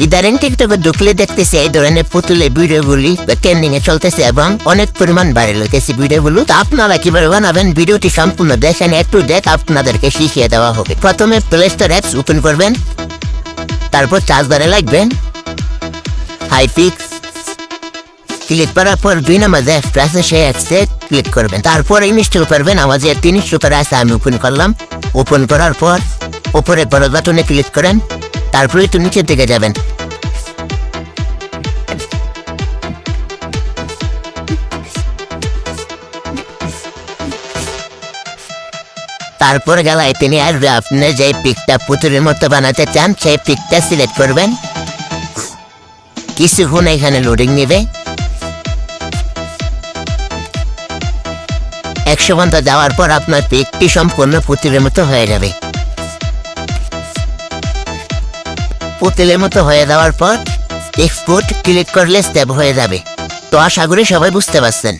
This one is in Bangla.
ইদানিং টিকটকে ঢুকলে দেখতেছি এই ধরনের পুতুলের ভিডিওগুলি ট্রেন্ডিং এ চলতেছে এবং অনেক পরিমাণ ভাইরাল হইতেছে ভিডিওগুলো। তো আপনারা কিভাবে বানাবেন ভিডিওটি সম্পূর্ণ দেখেন, একটু দেখ আপনাদেরকে শিখিয়ে দেওয়া হবে। প্রথমে প্লে স্টোর অ্যাপস ওপেন করবেন, তারপর চার্জ বারে লাগবেন হাইপিক্স, ক্লিক করার পর 2 নম্বর যে অ্যাপসটা আছে সেই অ্যাপসে ক্লিক করবেন, তারপর ইনস্টল করবেন। আমার যে 3 সুপার আছে আমি ওপেন করলাম। ওপেন করার পর উপরে বড় বাটনে ক্লিক করেন, তারপরে একটু নিচের দিকে যাবেন। তারপর গেলায় তিনি আসবে, আপনি যে পিকটা পুতুলের মতো বানাতে চান সেই পিকটা সিলেক্ট করবেন। কিছুক্ষণ এখানে লোডিং নেবে, 100 ঘন্টা যাওয়ার পর আপনার পিকটি সম্পূর্ণ পুতুলের মতো হয়ে যাবে। পুতুলের মতো হয়ে যাওয়ার পর এক্সপোর্ট ক্লিক করলে সেভ হয়ে যাবে। তো আশা করি সবাই বুঝতে পারছেন।